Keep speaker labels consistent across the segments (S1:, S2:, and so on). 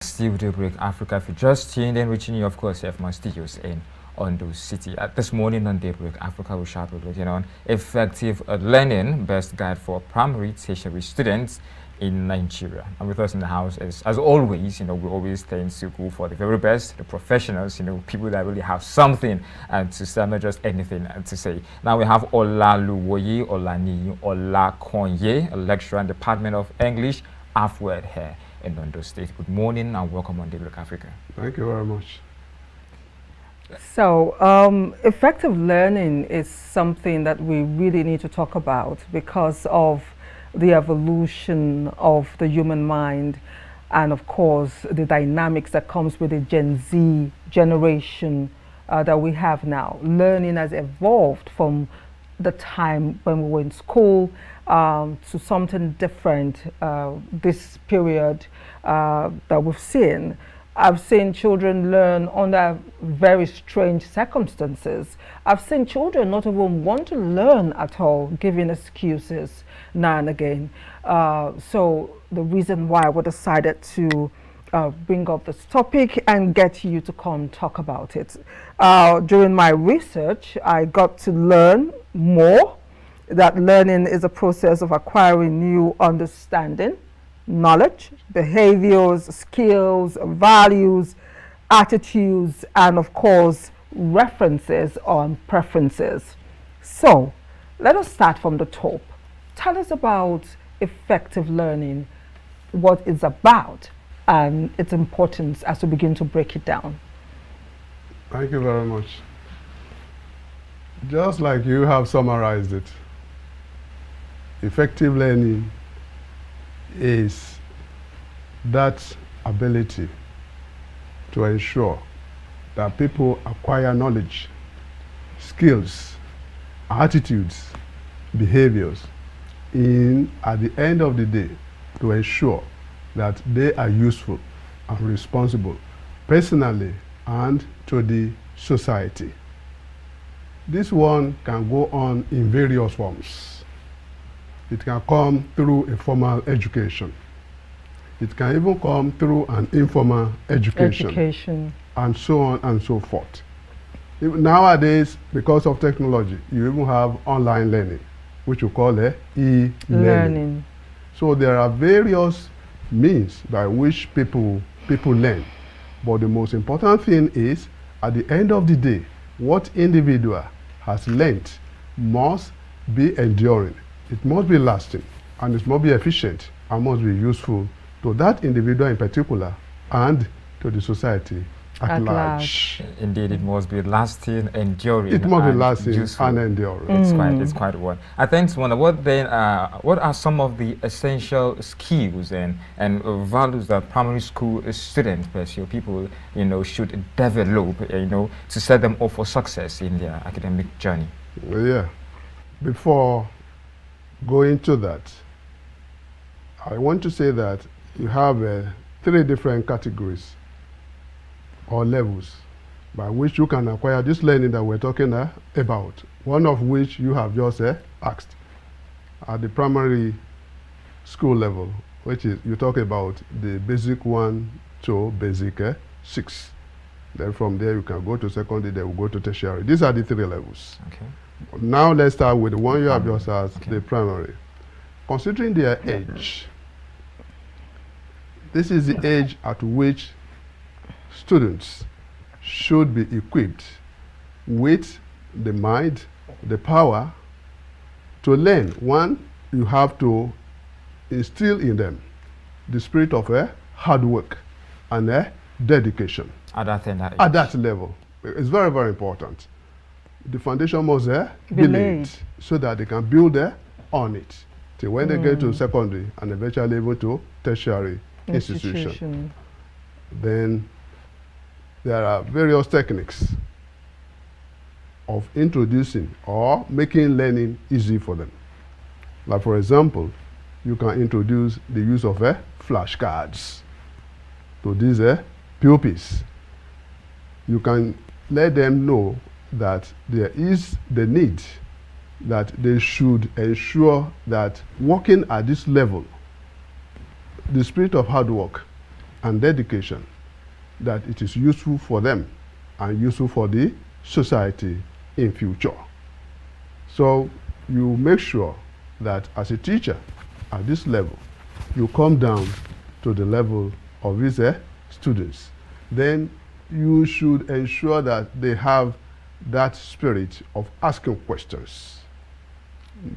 S1: Still Daybreak Africa. If you just tuned in, reaching you, of course, here from my studios in Ondo City. This morning on Daybreak Africa, we shall be looking on effective learning, best guide for primary tertiary students in Nigeria. And with us in the house is, as always, we always tend to go for the very best, the professionals, people that really have something to say, not just anything to say. Now we have Olaluwoye, Olaniyi, Olakanye, a lecturer in the Department of English, Afward here in Ondo State. Good morning and welcome on Daybreak Africa.
S2: Thank you very much.
S3: So, effective learning is something that we really need to talk about because of the evolution of the human mind and, of course, the dynamics that comes with the Gen Z generation that we have now. Learning has evolved from the time when we were in school to something different this period that we've seen. I've seen children learn under very strange circumstances. I've seen children not even want to learn at all, giving excuses now and again. So the reason why we decided to bring up this topic and get you to come talk about it. During my research, I got to learn more that learning is a process of acquiring new understanding, knowledge, behaviors, skills, values, attitudes, and of course, references on preferences. So, let us start from the top. Tell us about effective learning, what it's about, and its importance as we begin to break it down.
S2: Thank you very much. Just like you have summarized it, effective learning is that ability to ensure that people acquire knowledge, skills, attitudes, behaviors at the end of the day to ensure that they are useful and responsible personally and to the society. This one can go on in various forms. It can come through a formal education. It can even come through an informal education. And so on and so forth. Nowadays, because of technology, you even have online learning, which we call e-learning. So there are various means by which people learn. But the most important thing is, at the end of the day, what individual has learned must be enduring. It must be lasting, and it must be efficient, and must be useful to that individual in particular and to the society at large.
S1: Indeed, it must be lasting, enduring.
S2: It must be lasting
S1: useful.
S2: and enduring.
S1: It's quite one. I think, what are some of the essential skills and values that primary school students, people, should develop, to set them up for success in their academic journey?
S2: Yeah. Before going to that, I want to say that you have 3 different categories or levels by which you can acquire this learning that we're talking about, one of which you have just asked. At the primary school level, which is, you talk about the basic 1 to basic 6. Then from there you can go to secondary, then we'll go to tertiary. These are the 3 levels.
S1: Okay.
S2: Now let's start with the one you have just asked, the primary. Considering their age, this is the age at which students should be equipped with the mind, the power to learn. One, you have to instill in them the spirit of hard work and dedication.
S1: At
S2: that level. It's very, very important. The foundation must be laid so that they can build on it till when they get to secondary and eventually able to tertiary institution. Then there are various techniques of introducing or making learning easy for them. Like, for example, you can introduce the use of flashcards to these pupils. You can let them know that there is the need that they should ensure that working at this level, the spirit of hard work and dedication, that it is useful for them and useful for the society in future. So you make sure that as a teacher at this level, you come down to the level of these students. Then you should ensure that they have that spirit of asking questions.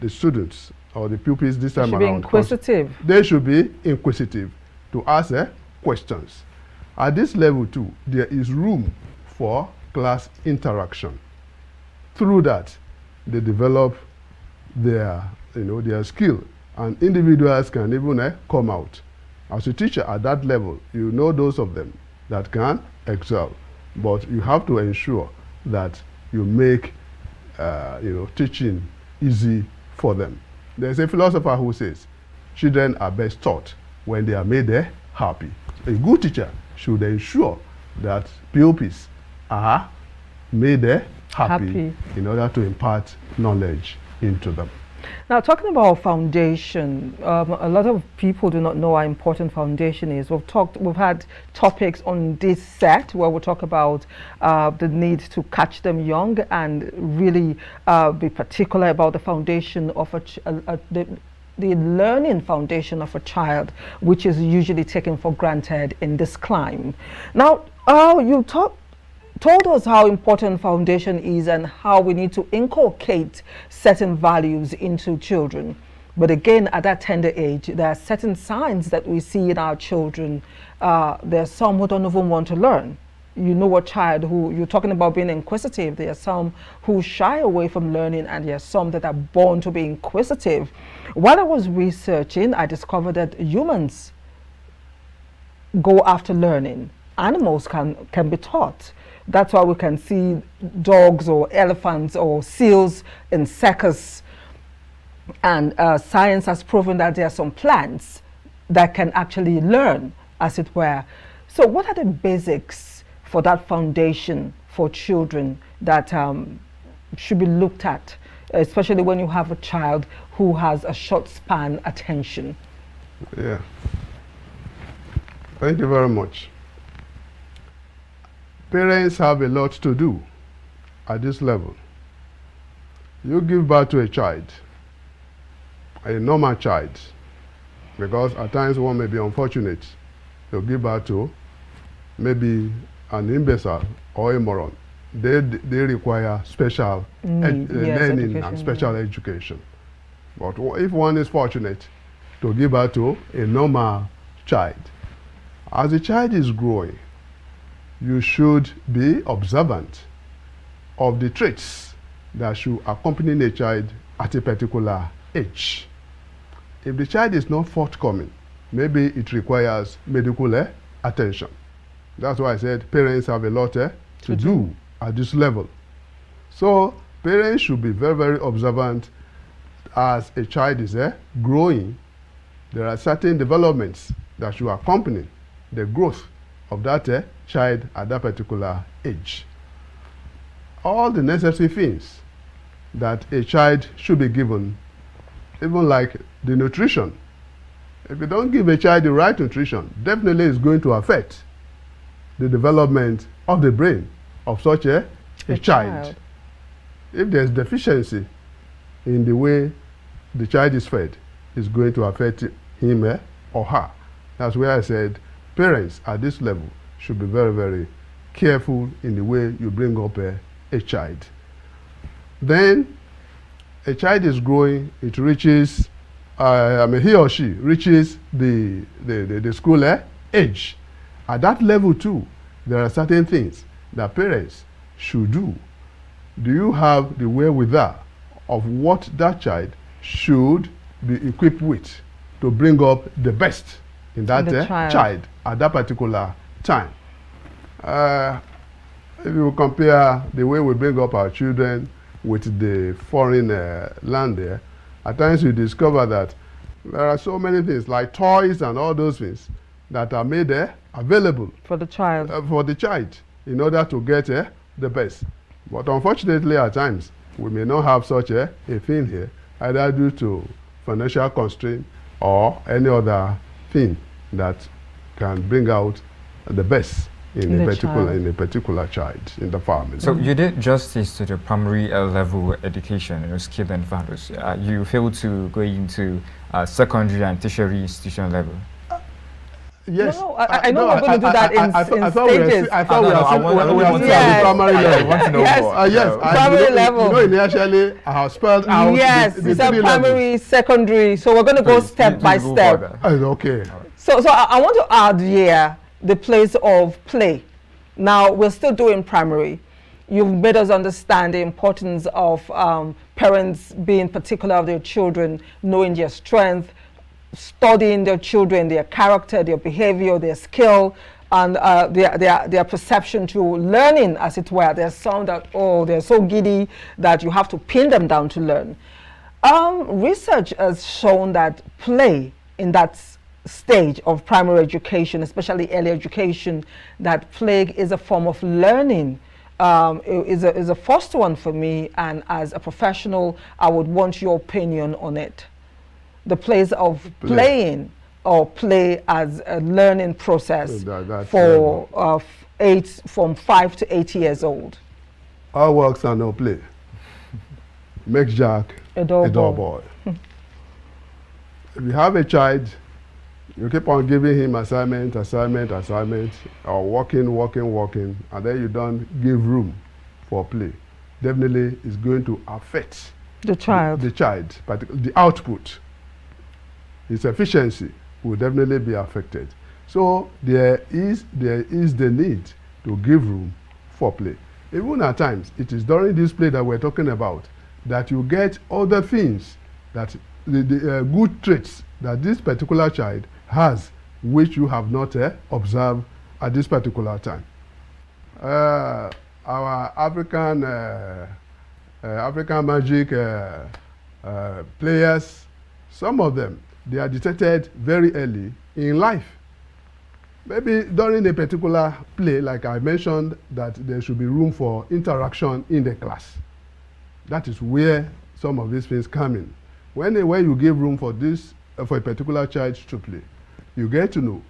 S2: The students or the pupils this time around,
S3: be inquisitive.
S2: they should be inquisitive to ask questions. At this level too, there is room for class interaction. Through that, they develop their, their skill, and individuals can even come out. As a teacher at that level, you know those of them that can excel, but you have to ensure that you make teaching easy for them. There's a philosopher who says, children are best taught when they are made happy. A good teacher should ensure that pupils are made happy in order to impart knowledge into them.
S3: Now, talking about foundation, a lot of people do not know how important foundation is. We've had topics on this set where we talk about the need to catch them young and really be particular about the foundation of the learning foundation of a child, which is usually taken for granted in this climate. Now, you told us how important foundation is and how we need to inculcate certain values into children. But again, at that tender age, there are certain signs that we see in our children. There are some who don't even want to learn. You know, a child who, you're talking about being inquisitive, there are some who shy away from learning, and there are some that are born to be inquisitive. While I was researching, I discovered that humans go after learning. Animals can be taught. That's why we can see dogs or elephants or seals in circus. And science has proven that there are some plants that can actually learn, as it were. So what are the basics for that foundation for children that should be looked at, especially when you have a child who has a short span attention?
S2: Yeah. Thank you very much. Parents have a lot to do at this level. You give birth to a child, a normal child, because at times one may be unfortunate to give birth to maybe an imbecile or a moron. They require special learning and special education. But if one is fortunate to give birth to a normal child, as the child is growing, you should be observant of the traits that should accompany a child at a particular age. If the child is not forthcoming, maybe it requires medical attention. That's why I said parents have a lot to do at this level. So parents should be very, very observant as a child is growing. There are certain developments that should accompany the growth of that child at that particular age. All the necessary things that a child should be given, even like the nutrition. If you don't give a child the right nutrition, definitely it's going to affect the development of the brain of such a child. If there's deficiency in the way the child is fed, it's going to affect him or her. That's where I said parents at this level should be very, very careful in the way you bring up a child. Then a child is growing, it reaches, he or she reaches the school age. At that level too, there are certain things that parents should do. Do you have the wherewithal of what that child should be equipped with to bring up the best in that child at that particular time? If you compare the way we bring up our children with the foreign land there, at times you discover that there are so many things like toys and all those things that are made available
S3: for the child.
S2: In order to get the best. But unfortunately at times we may not have such a thing here, either due to financial constraint or any other thing that can bring out the best in
S3: The
S2: a particular
S3: child.
S2: in a particular child in the family.
S1: So you did justice to the primary level education, skill and values. You failed to go into secondary and tertiary institution level.
S2: Yes.
S3: No, I know we're going to do that in stages.
S2: I thought we
S1: No, I
S2: were
S1: want
S2: still
S1: to
S2: at the
S3: know.
S2: primary
S1: I
S2: level.
S1: want to know
S3: Yes.
S1: more.
S2: Yes,
S3: Primary level.
S2: Initially I have spelled out
S3: Yes,
S2: the
S3: it's a
S2: three
S3: primary,
S2: levels.
S3: secondary. So we're going to go
S1: Please,
S3: step by
S1: go
S3: step.
S1: further.
S2: Okay.
S3: So I want to add here the place of play. Now, we're still doing primary. You've made us understand the importance of parents being particular of their children, knowing their strength, studying their children, their character, their behavior, their skill, and their perception to learning, as it were. There's some that, oh, they're so giddy that you have to pin them down to learn. Research has shown that play in that stage of primary education, especially early education, that play is a form of learning. Is a first one for me, and as a professional, I would want your opinion on it. The place of playing, or play as a learning process for from 5 to 8 years old.
S2: All works and no play. Makes Jack
S3: A dull
S2: boy. If you have a child, you keep on giving him assignment, or working, and then you don't give room for play. Definitely, it's going to affect
S3: The child.
S2: the child, particularly the output. Its efficiency will definitely be affected. So there is the need to give room for play. Even at times, it is during this play that we're talking about that you get other things, that the good traits that this particular child has, which you have not observed at this particular time. Our African magic players, some of them, they are detected very early in life. Maybe during a particular play, like I mentioned, that there should be room for interaction in the class. That is where some of these things come in. When you give room for this, for a particular child to play, you get to know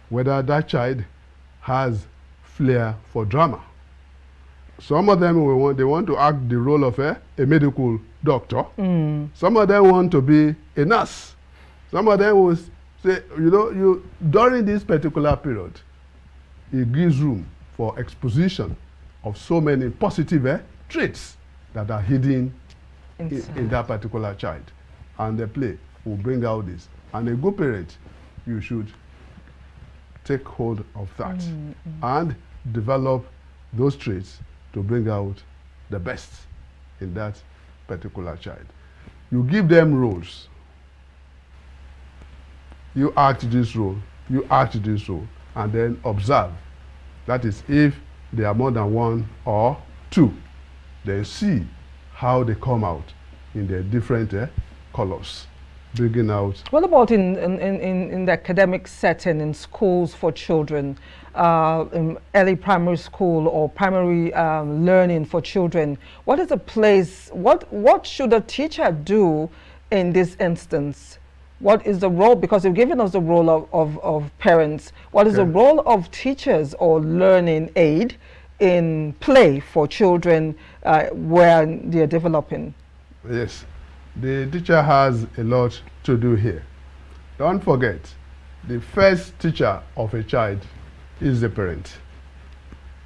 S2: whether that child has flair for drama. Some of them they want to act the role of a medical doctor. Some of them want to be a nurse. Some of them will say, during this particular period, it gives room for exposition of so many positive traits that are hidden in that particular child. And the play will bring out this. And a good parent, you should take hold of that and develop those traits to bring out the best in that particular child. You give them roles. You act this role, you act this role, and then observe. That is, if there are more than one or two, then see how they come out in their different colors, bringing out.
S3: What about in the academic setting, in schools for children, in early primary school or primary learning for children? What is a place, what should a teacher do in this instance? What is the role, because you've given us the role of parents, what is the role of teachers or learning aid in play for children where they're developing?
S2: Yes, the teacher has a lot to do here. Don't forget, the first teacher of a child is the parent.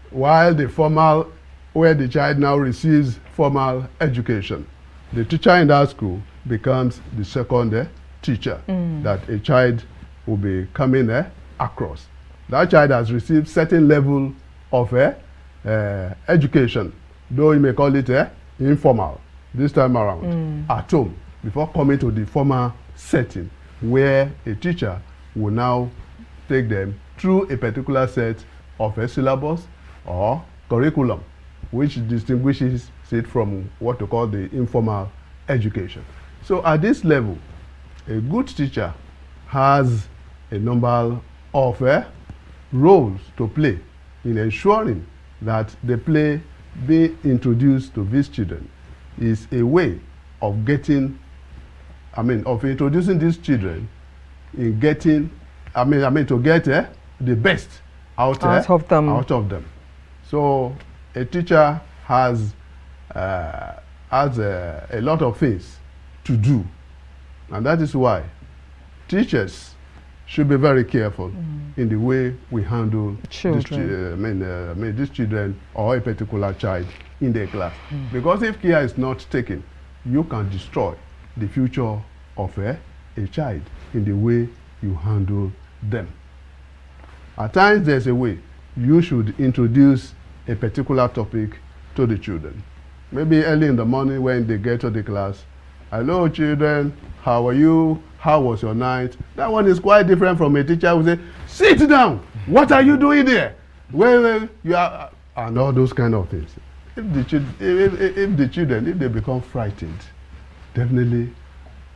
S2: While the formal, where the child now receives formal education, the teacher in that school becomes the second teacher that a child will be coming across. That child has received certain level of education, though you may call it informal this time around, at home, before coming to the formal setting where a teacher will now take them through a particular set of a syllabus or curriculum, which distinguishes it from what we call the informal education. So at this level, a good teacher has a number of roles to play in ensuring that the play being introduced to these children is a way of getting, of introducing these children in getting, to get the best out
S3: of them.
S2: Out of them. So a teacher has a lot of things to do, and that is why teachers should be very careful in the way we handle
S3: children.
S2: these children or a particular child in their class. Because if care is not taken, you can destroy the future of a child in the way you handle them. At times there's a way you should introduce a particular topic to the children. Maybe early in the morning when they get to the class, hello children, how are you? How was your night? That one is quite different from a teacher who say, sit down, what are you doing there? Well, you are, and all those kind of things. If the children, if they become frightened, definitely,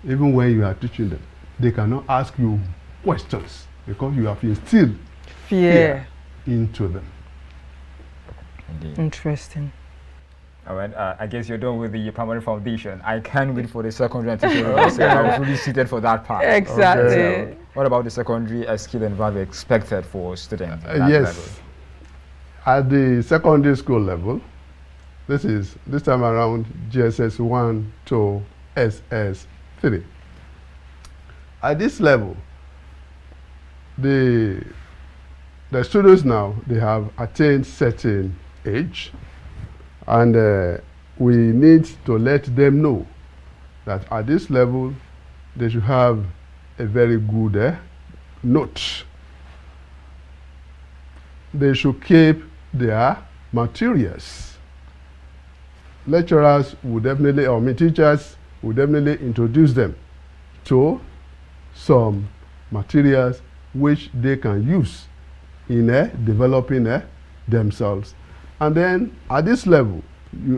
S2: even when you are teaching them, they cannot ask you questions because you have instilled fear into them.
S1: Indeed.
S3: Interesting.
S1: All right, I guess you're done with the primary foundation. I can't wait for the secondary and tertiary. I was really seated for that part.
S3: Exactly.
S1: Okay. So what about the secondary skill and value expected for students at that
S2: yes.
S1: level?
S2: At the secondary school level, this time around GSS 1 to SS 3. At this level, the students now, they have attained certain age, and we need to let them know that at this level, they should have a very good note. They should keep their materials. Lecturers would definitely, or teachers would definitely introduce them to some materials which they can use in developing themselves. And then at this level,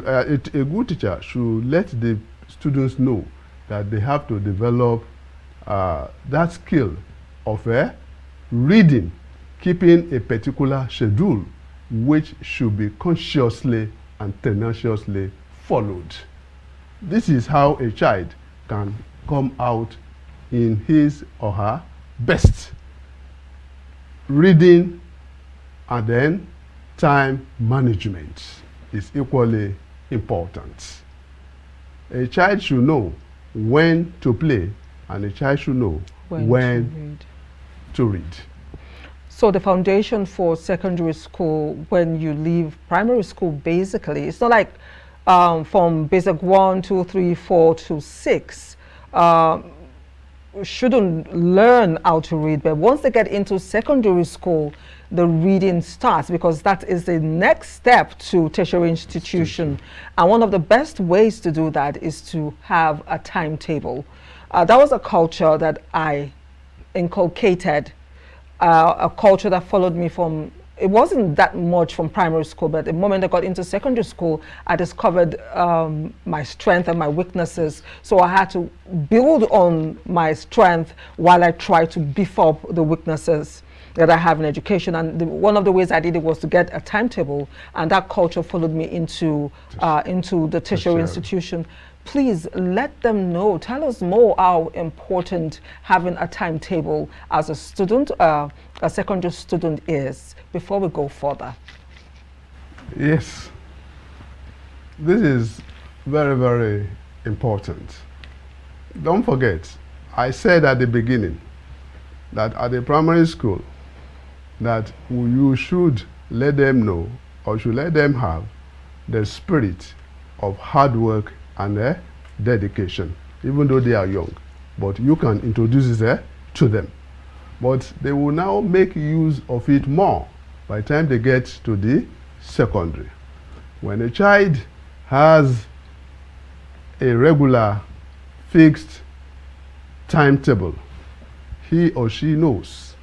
S2: a good teacher should let the students know that they have to develop that skill of reading, keeping a particular schedule which should be consciously and tenaciously followed. This is how a child can come out in his or her best. Reading and then time management is equally important. A child should know when to play, and a child should know when to read.
S3: So the foundation for secondary school, when you leave primary school, basically, it's not like from basic 1, 2, 3, 4 to 6, shouldn't learn how to read, but once they get into secondary school, the reading starts, because that is the next step to tertiary institution. And one of the best ways to do that is to have a timetable. That was a culture that I inculcated, a culture that followed me from, it wasn't that much from primary school, but the moment I got into secondary school, I discovered my strength and my weaknesses. So I had to build on my strength while I tried to beef up the weaknesses that I have in education. And one of the ways I did it was to get a timetable, and that culture followed me into the tertiary institution. Please let them know, tell us more how important having a timetable as a student, a secondary student is, before we go further.
S2: Yes, this is very, very important. Don't forget, I said at the beginning that at the primary school, that you should let them know, or should let them have, the spirit of hard work and dedication, even though they are young. But you can introduce it to them. But they will now make use of it more by the time they get to the secondary. When a child has a regular, fixed timetable, he or she knows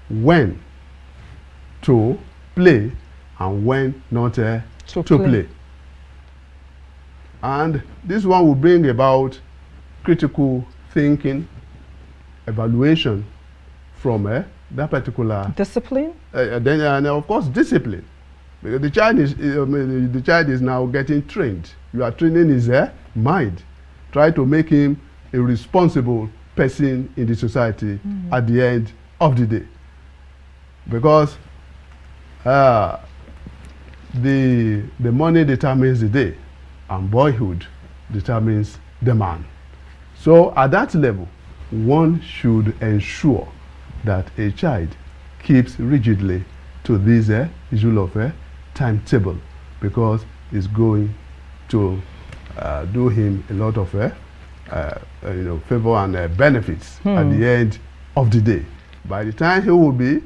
S2: when to play and when not to play. And this one will bring about critical thinking, evaluation from that particular
S3: discipline.
S2: And of course, discipline. Because the child is now getting trained. You are training his mind. Try to make him a responsible person in the society at the end of the day. because the money determines the day, and boyhood determines the man. So at that level, one should ensure that a child keeps rigidly to this issue of timetable, because it's going to do him a lot of favor and benefits at the end of the day. By the time he will be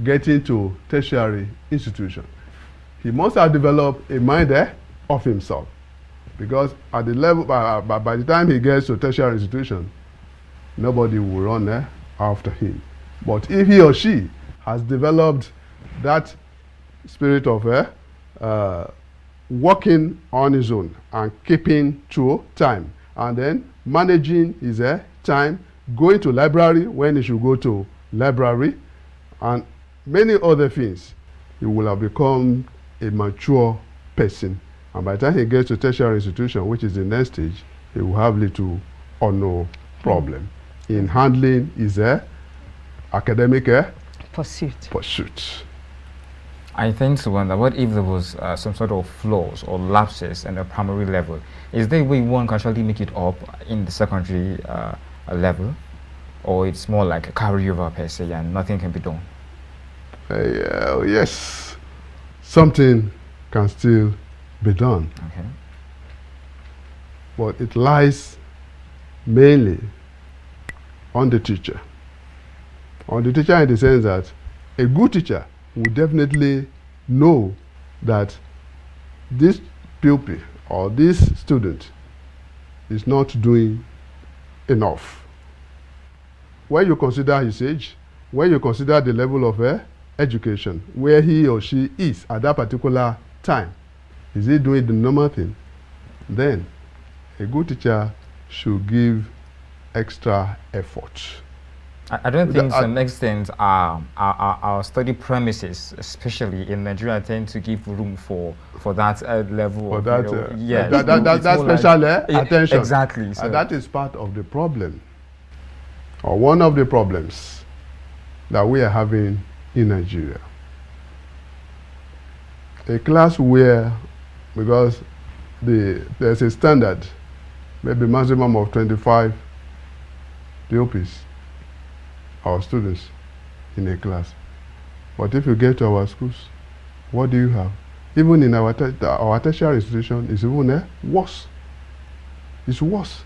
S2: getting to tertiary institution, he must have developed a mind of himself, because at the level by the time he gets to tertiary institution, nobody will run after him. But if he or she has developed that spirit of working on his own and keeping to time, and then managing his time, going to library when he should go to library, and many other things, he will have become a mature person. And by the time he gets to tertiary institution, which is the next stage, he will have little or no problem in handling his academic pursuit.
S1: I tend to wonder, what if there was some sort of flaws or lapses in the primary level? Is there a way one can actually make it up in the secondary level? Or it's more like a carryover per se and nothing can be done?
S2: Yes, something can still be done.
S1: Okay.
S2: But it lies mainly on the teacher. On the teacher in the sense that a good teacher will definitely know that this pupil or this student is not doing enough. When you consider his age, when you consider the level of education, where he or she is at that particular time, is he doing the normal thing? Then a good teacher should give extra effort.
S1: I don't think to some extent our study premises, especially in Nigeria, tend to give room for that level
S2: for
S1: of
S2: that,
S1: that
S2: special attention.
S1: Exactly. So.
S2: And that is part of the problem, or one of the problems that we are having in Nigeria. A class where, because there's a standard, maybe maximum of 25 pupils or students in a class. But if you get to our schools, what do you have? Even in our tertiary institution, it's even worse. It's worse.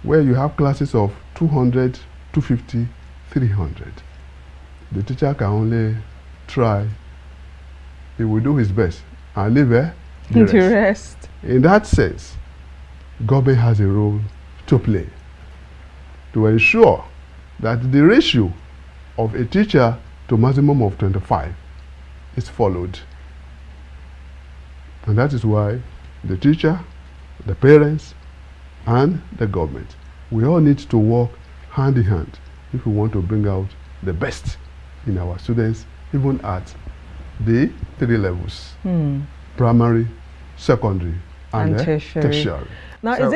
S2: Where you have classes of 200, 250, 300. The teacher can only try. He will do his best and leave the rest. In that sense, government has a role to play to ensure that the ratio of a teacher to maximum of 25 is followed. And that is why the teacher, the parents, and the government, we all need to work hand in hand if we want to bring out the best in our students, even at the 3 levels, primary, secondary, and tertiary.
S3: Now,
S2: So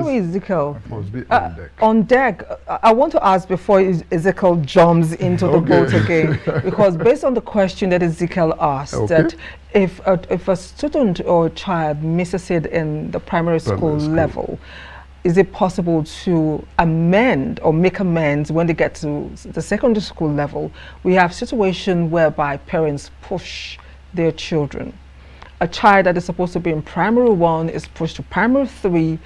S3: Ezekiel,
S2: must be on deck.
S3: On deck, I want to ask before Ezekiel jumps into the boat again, because based on the question that Ezekiel asked, that if a student or a child misses it in the primary school level, is it possible to amend or make amends when they get to the secondary school level? We have situations whereby parents push their children. A child that is supposed to be in primary 1 is pushed to primary 3.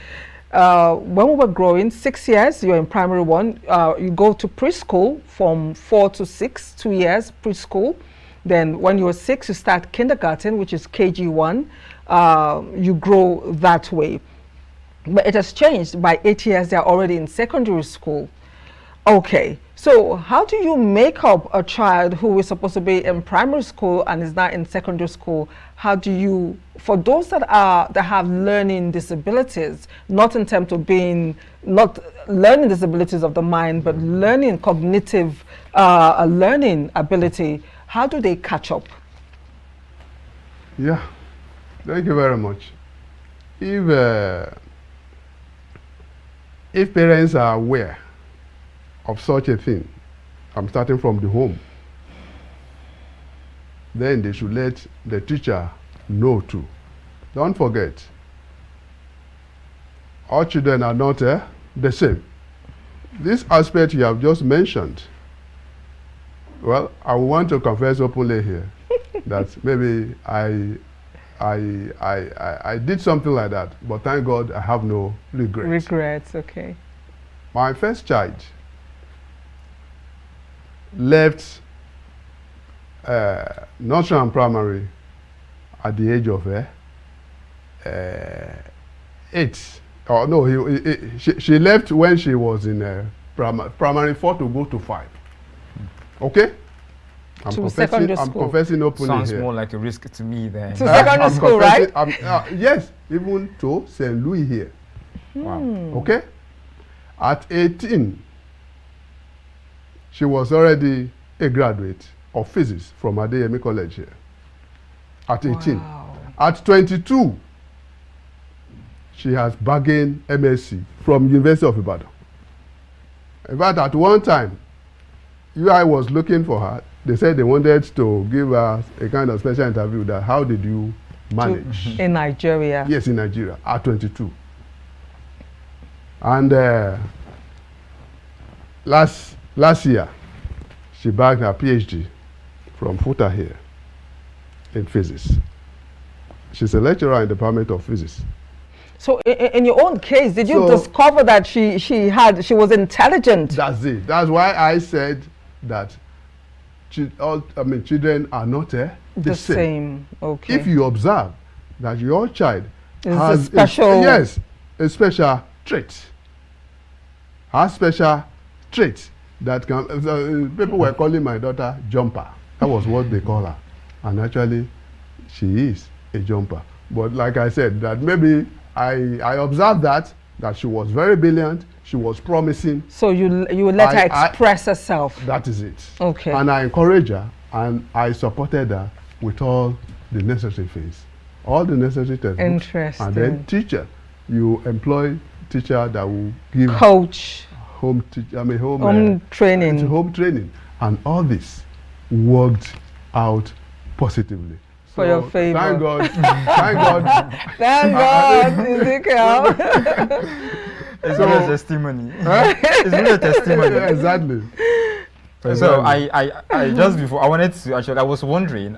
S3: When we were growing, 6 years, you're in primary 1. You go to preschool from 4 to 6, 2 years preschool. Then when you're 6, you start kindergarten, which is KG1. You grow that way. But it has changed. By 8 years, they're already in secondary school. Okay, so how do you make up a child who is supposed to be in primary school and is not in secondary school? How do you, for those that have learning disabilities, not in terms of being, not learning disabilities of the mind, but learning cognitive learning ability, how do they catch up?
S2: Yeah, thank you very much. If parents are aware of such a thing, I'm starting from the home, then they should let the teacher know too. Don't forget, all children are not the same. This aspect you have just mentioned, well, I want to confess openly here that maybe I did something like that, but thank God I have no regrets.
S3: Regrets, okay.
S2: My first child left nursery and primary at the age of 8. Oh no, she left when she was in primary 4 to go to 5. Okay? I'm confessing openly
S1: Sounds
S2: here.
S1: more like a risk to me then.
S3: To secondary school, right?
S2: Yes, even to St. Louis here.
S1: Wow.
S2: Okay? At 18, she was already a graduate of physics from Adeyemi College here. At 18.
S3: Wow.
S2: At 22, she has bargained MSc from University of Ibadan. In fact, at one time, UI was looking for her. They said they wanted to give her a kind of special interview that how did you manage?
S3: In Nigeria.
S2: Yes, in Nigeria, at 22. And last year, she bagged her PhD from FUTA here in physics. She's a lecturer in the Department of Physics.
S3: So in your own case, did you discover that she was intelligent?
S2: That's it. That's why I said that children are not the same.
S3: Okay.
S2: If you observe that your child has
S3: a
S2: special trait, has special traits that can, people were calling my daughter jumper. That was what they call her. And actually, she is a jumper. But like I said, that maybe I observed that she was very brilliant, she was promising.
S3: So you let her express herself.
S2: That is it.
S3: Okay.
S2: And I encouraged her and I supported her with all the necessary things. All the necessary textbooks.
S3: Interesting.
S2: And then teacher. You employ teacher that will give
S3: coach.
S2: Home
S3: training.
S2: Home training. And all this worked out positively.
S3: For your favor.
S2: Thank God. Thank God.
S3: Thank God, Ezekiel.
S1: It's really a testimony. It's really a testimony.
S2: Yeah, exactly.
S1: So I just before I wanted to actually I was wondering,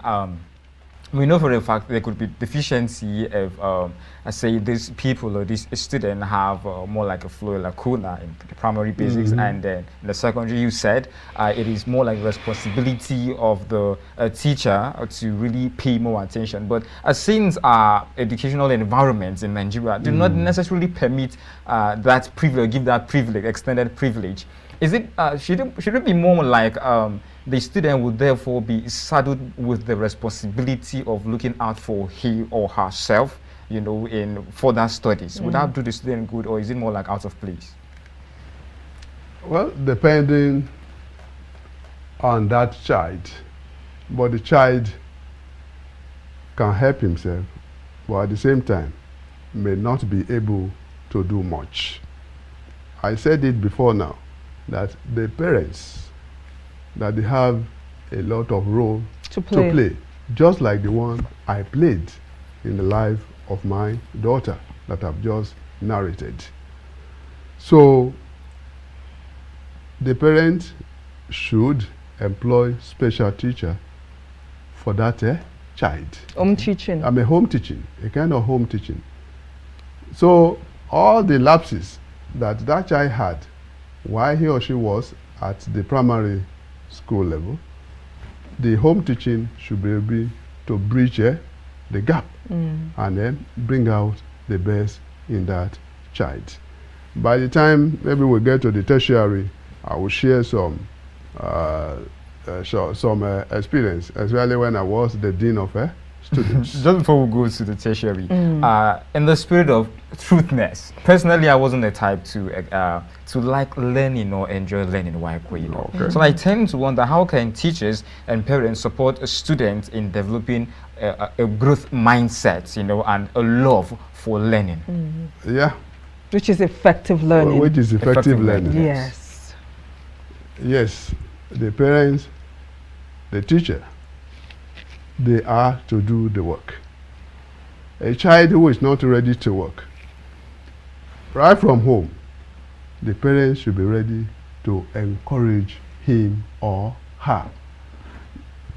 S1: we know for a fact there could be deficiency of I say these people or this student have more like a flow lacuna in the primary basics, and then in the secondary you said it is more like responsibility of the teacher to really pay more attention. But since our educational environments in Nigeria do not necessarily permit that privilege, give that privilege, extended privilege, is it should it be more like the student would therefore be saddled with the responsibility of looking out for he or herself, you know, in further studies? Would that do the student good, or is it more like out of place?
S2: Well, depending on that child, but the child can help himself, but at the same time may not be able to do much. I said it before now, that the parents, that they have a lot of role to play, just like the one I played in the life of my daughter that I've just narrated. So the parent should employ special teacher for that child.
S3: Home teaching.
S2: Home teaching, a kind of home teaching. So all the lapses that child had while he or she was at the primary school level, the home teaching should be able to bridge the gap and then bring out the best in that child. By the time maybe we get to the tertiary, I will share some experience, especially when I was the dean of students.
S1: Just before we go to the tertiary, in the spirit of truthness, personally, I wasn't the type to like learning or enjoy learning while growing up. So I tend to wonder, how can teachers and parents support a student in developing a growth mindset, you know, and a love for learning?
S2: Yeah.
S3: Which is effective learning.
S2: Which is effective learning.
S3: Yes.
S2: Yes. The parents, the teacher, they are to do the work. A child who is not ready to work, right from home, the parents should be ready to encourage him or her,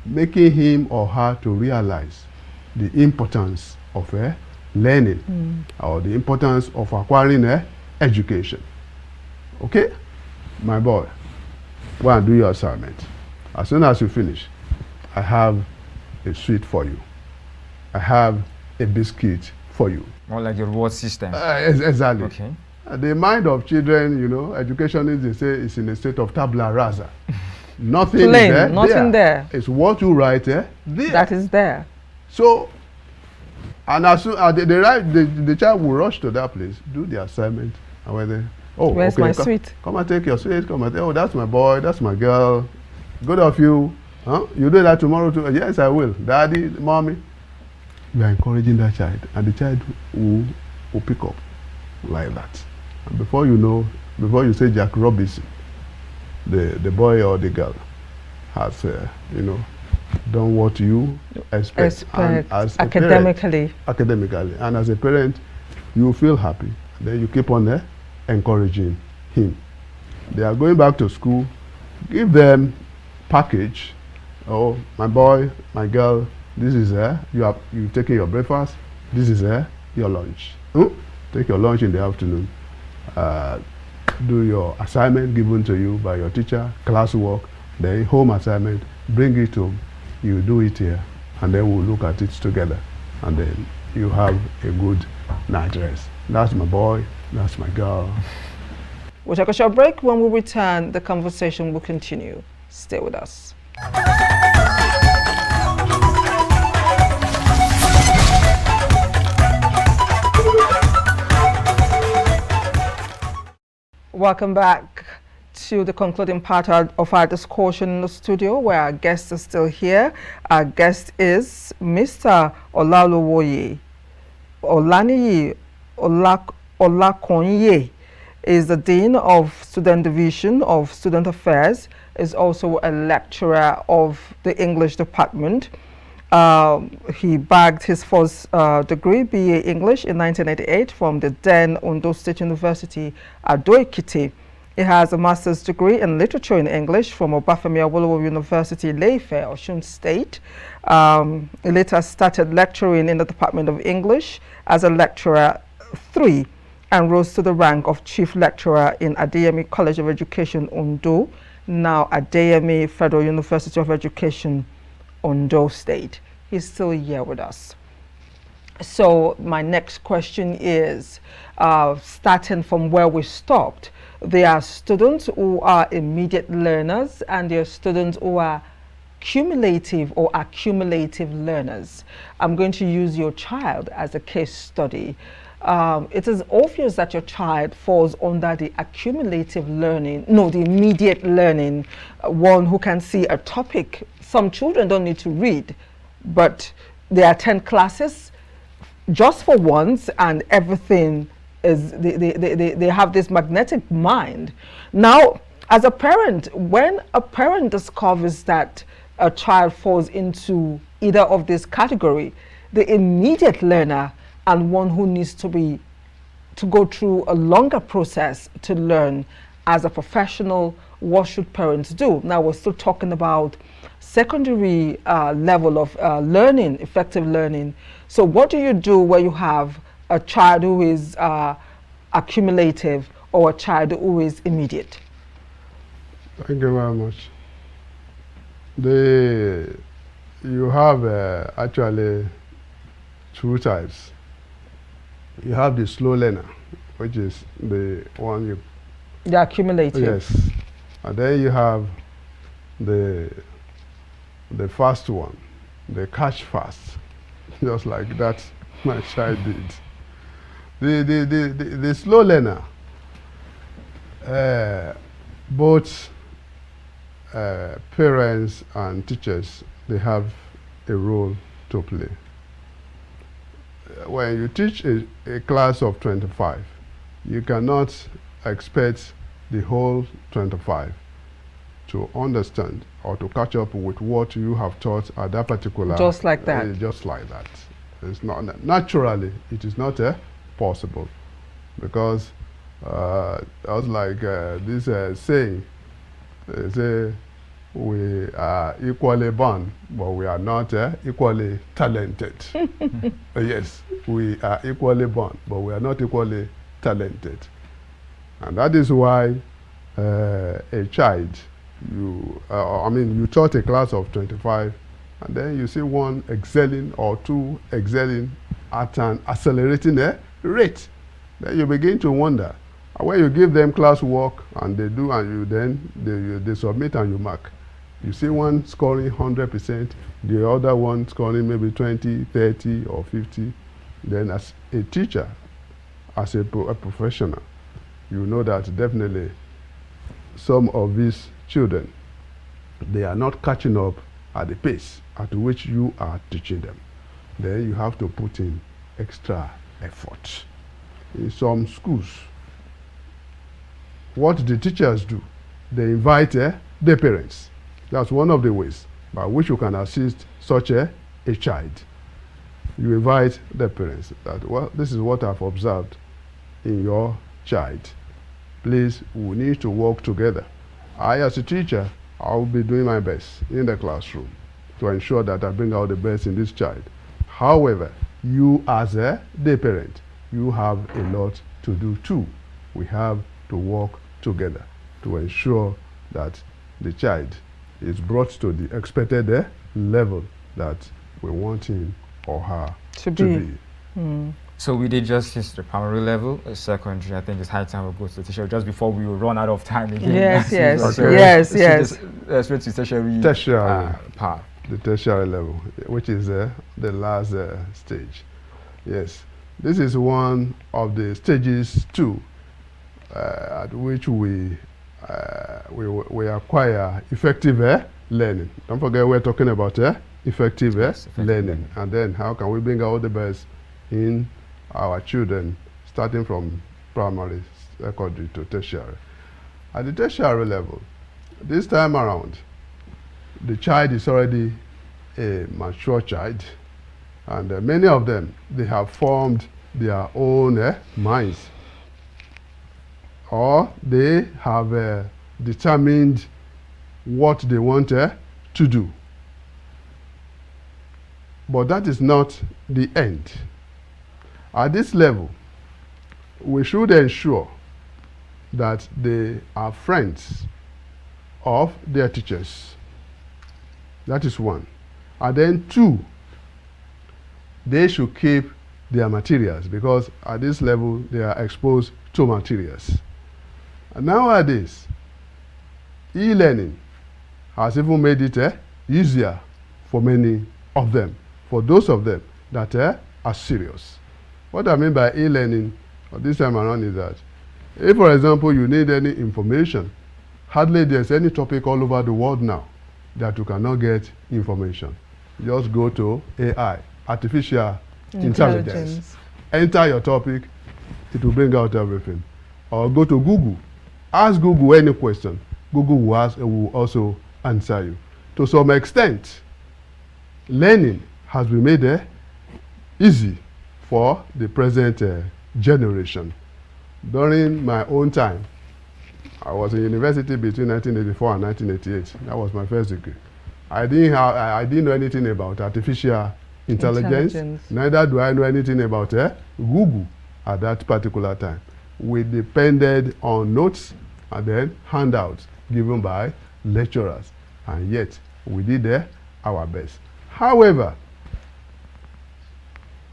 S2: making him or her to realize the importance of learning or the importance of acquiring education. Okay? My boy, go and do your assignment. As soon as you finish, I have a sweet for you. I have a biscuit for you.
S1: More like a reward system.
S2: Exactly.
S1: Okay.
S2: The mind of children, you know, education they say, is in a state of tabula rasa. Nothing
S3: Plain,
S2: is there.
S3: nothing there.
S2: It's what you write there.
S3: That is there.
S2: So, and as soon as the child will rush to that place, do the assignment, and when they, oh,
S3: where's
S2: okay,
S3: my sweet?
S2: Come and take your sweet. Come and oh, that's my boy, that's my girl. Good of you. Huh? You do that tomorrow too? Yes, I will. Daddy, mommy. You are encouraging that child, and the child will pick up like that. And before you know, before you say Jack Robinson, the boy or the girl has, you know, done what you expect. And as
S3: academically.
S2: Academically. And as a parent, you feel happy. Then you keep on encouraging him. They are going back to school. Give them package. Oh, my boy, my girl, this is you taking your breakfast. This is your lunch. Take your lunch in the afternoon. Do your assignment given to you by your teacher, classwork, then home assignment, bring it home, you do it here, and then we'll look at it together, and then you have a good night rest. That's my boy, that's my girl.
S3: We'll take a short break. When we return, the conversation will continue. Stay with us. Welcome back to the concluding part of our discussion in the studio, where our guest is still here. Our guest is Mr. Olaluwoye. Olaniyi Olakanye is the Dean of Student Division of Student Affairs, is also a lecturer of the English department. He bagged his first degree, BA English, in 1988 from the then Ondo State University, Ado-Ekiti. He has a master's degree in literature in English from Obafemi Awolowo University, Ile-Ife, Osun State. He later started lecturing in the Department of English as a lecturer 3 and rose to the rank of chief lecturer in Adeyemi College of Education, Ondo, now Adeyemi Federal University of Education, Ondo State. He's still here with us. So my next question is, starting from where we stopped, there are students who are immediate learners and there are students who are cumulative or accumulative learners. I'm going to use your child as a case study. It is obvious that your child falls under the accumulative learning, no, the immediate learning, one who can see a topic. Some children don't need to read, but they attend classes just for once and everything is, they have this magnetic mind. Now, as a parent, when a parent discovers that a child falls into either of this category, the immediate learner and one who needs to go through a longer process to learn, as a professional, what should parents do? Now, we're still talking about secondary level of learning, effective learning. So what do you do where you have a child who is accumulative or a child who is immediate?
S2: Thank you very much. You have actually two types. You have the slow learner, which is the one you...
S3: The accumulative.
S2: Yes. And then you have the fast one, the catch fast, just like that my child did. The slow learner, both parents and teachers, they have a role to play. When you teach a class of 25, you cannot expect the whole 25 to understand or to catch up with what you have taught at that particular...
S3: Just like that.
S2: Just like that. It's not, naturally, it is not possible. Because just like this saying, they say, we are equally born, but we are not equally talented. Yes, we are equally born, but we are not equally talented. And that is why a child, you taught a class of 25, and then you see one excelling or two excelling at an accelerating rate. Then you begin to wonder. When you give them class work and they do, and they submit and you mark, you see one scoring 100%, the other one scoring maybe 20, 30, or 50. Then as a teacher, as a professional, you know that definitely some of these children, they are not catching up at the pace at which you are teaching them. Then you have to put in extra effort. In some schools, what the teachers do, they invite the parents. That's one of the ways by which you can assist such a child. You invite the parents that, well, this is what I've observed in your child. Please, we need to work together. I, as a teacher, I will be doing my best in the classroom to ensure that I bring out the best in this child. However, you as the parent, you have a lot to do too. We have to work together to ensure that the child is brought to the expected level that we want him or her to be.
S3: Mm.
S1: So we did justice to the primary level, secondary. I think it's high time we go to the tertiary just before we will run out of time again.
S3: Yes, yes,
S2: okay.
S3: yes, yes.
S1: Straight to tertiary part.
S2: The tertiary level, which is the last stage. Yes, this is one of the stages too, at which we acquire effective learning. Don't forget we're talking about effective learning. And then how can we bring out the best in our children, starting from primary, secondary to tertiary. At the tertiary level, this time around, the child is already a mature child, and many of them, they have formed their own minds, or they have determined what they want to do. But that is not the end. At this level, we should ensure that they are friends of their teachers. That is one. And then two, they should keep their materials, because at this level they are exposed to materials. And nowadays, e-learning has even made it easier for many of them, for those of them that are serious. What I mean by e-learning this time around is that if, for example, you need any information, hardly there's any topic all over the world now that you cannot get information. Just go to AI, artificial intelligence. Enter your topic, it will bring out everything. Or go to Google, ask Google any question. Google will also answer you. To some extent, learning has been made easy for the present generation. During my own time, I was in university between 1984 and 1988. That was my first degree. I didn't know anything about artificial intelligence. Neither do I know anything about Google at that particular time. We depended on notes and then handouts given by lecturers, and yet we did our best. However,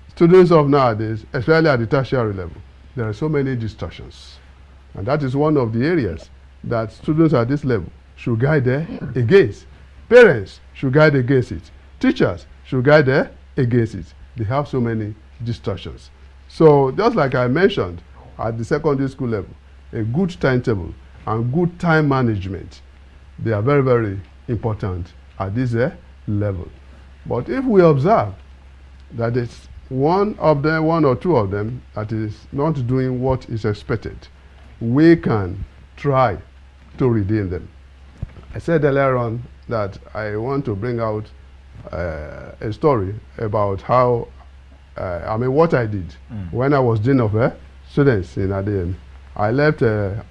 S2: students of nowadays, especially at the tertiary level, there are so many distortions. And that is one of the areas that students at this level should guide against. Parents should guide against it. Teachers should guide against it. They have so many distortions. So just like I mentioned, at the secondary school level, a good timetable and good time management, they are very, very important at this level. But if we observe that it's one or two of them that is not doing what is expected, we can try to redeem them. I said earlier on that I want to bring out a story about how, what I did when I was Dean of Students in ADM. I left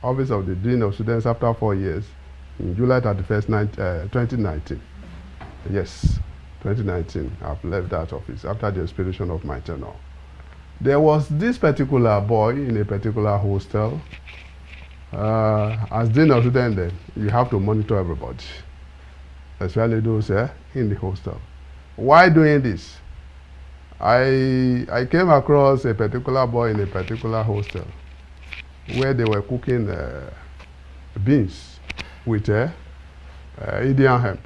S2: office of the Dean of Students after 4 years in July 31st, 2019. Yes, 2019, I've left that office after the expiration of my tenure. There was this particular boy in a particular hostel. As Dean of Students, you have to monitor everybody, especially those in the hostel. Why doing this? I came across a particular boy in a particular hostel where they were cooking beans with Indian hemp.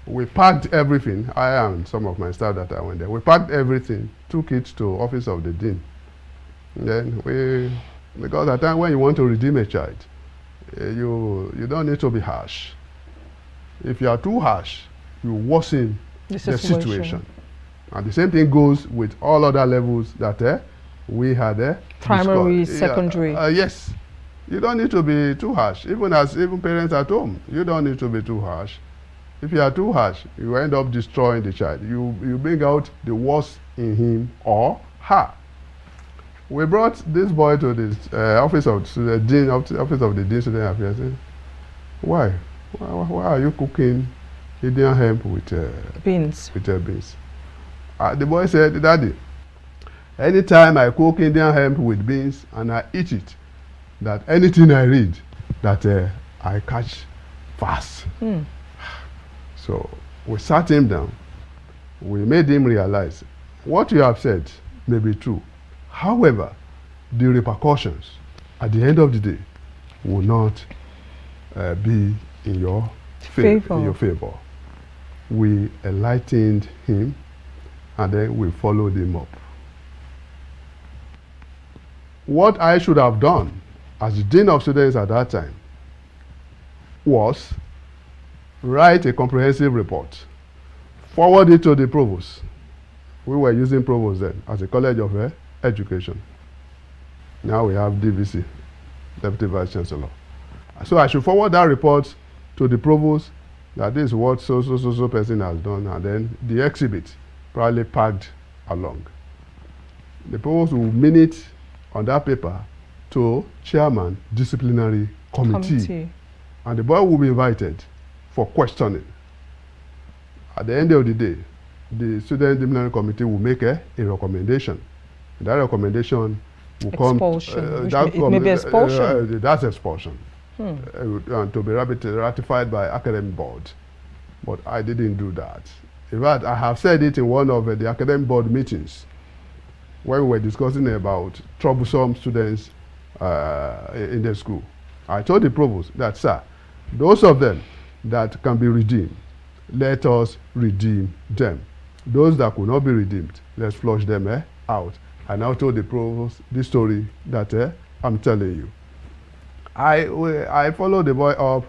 S2: We packed everything, I and some of my staff that I went there, we packed everything, took it to office of the dean. Then because at time when you want to redeem a child, you don't need to be harsh. If you are too harsh, you worsen the situation. And the same thing goes with all other levels that we had
S3: primary, secondary.
S2: Yes. You don't need to be too harsh. Even parents at home, you don't need to be too harsh. If you are too harsh, you end up destroying the child. You bring out the worst in him or her. We brought this boy to this office of the dean, office of the dean student affairs. Why are you cooking Indian hemp with
S3: beans?
S2: Beans. The boy said, Daddy, anytime I cook Indian hemp with beans and I eat it, that anything I read, that I catch fast. So we sat him down. We made him realize what you have said may be true. However, the repercussions at the end of the day will not be in your favor. We enlightened him and then we followed him up. What I should have done as the Dean of Students at that time was write a comprehensive report, forward it to the provost. We were using provost then as a college of education. Now we have DVC, Deputy Vice Chancellor. So I should forward that report to the provost that this is what so person has done, and then the exhibit probably packed along. The provost will minute on that paper to chairman disciplinary committee. And the boy will be invited for questioning. At the end of the day, the student disciplinary committee will make a recommendation. And that recommendation will
S3: expulsion. It may be expulsion.
S2: That's expulsion. And to be ratified by academic board. But I didn't do that. In fact, I have said it in one of the academic board meetings when we were discussing about troublesome students in the school. I told the provost that, sir, those of them that can be redeemed, let us redeem them. Those that could not be redeemed, let's flush them out. I now told the provost this story that I'm telling you. I followed the boy up.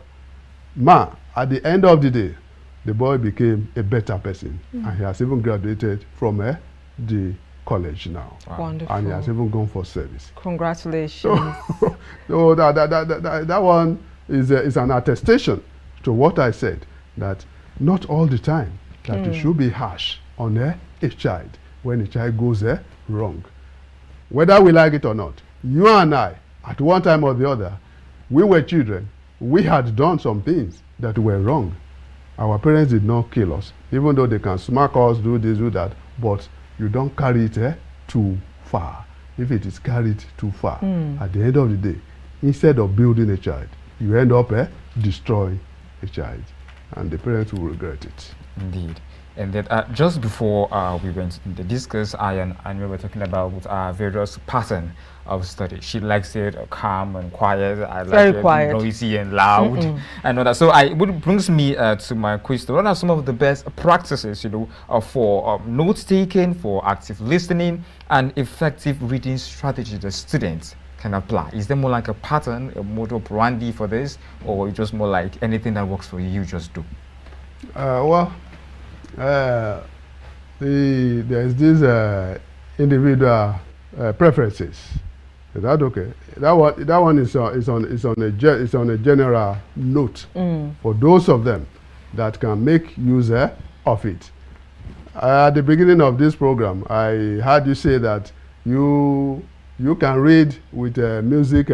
S2: At the end of the day, the boy became a better person. And he has even graduated from the college now.
S3: Wow. Wonderful.
S2: And he has even gone for service.
S3: Congratulations.
S2: So that one is an attestation to what I said, that not all the time that you should be harsh on a child when a child goes wrong. Whether we like it or not, you and I, at one time or the other, we were children. We had done some things that were wrong. Our parents did not kill us, even though they can smack us, do this, do that, but you don't carry it too far. If it is carried too far, at the end of the day, instead of building a child, you end up destroying a child, and the parents will regret it.
S1: Indeed. And that just before we went to discuss, I and we were talking about various pattern of study. She likes it calm and quiet. I like it noisy and loud. And all that. So it brings me to my question. What are some of the best practices, for note taking, for active listening, and effective reading strategy that students can apply? Is there more like a pattern, a modus operandi for this, or just more like anything that works for you, you just do?
S2: There's these individual preferences Is that okay? That one is on a general note for those of them that can make use of it. At the beginning of this program, I heard you say that you can read with music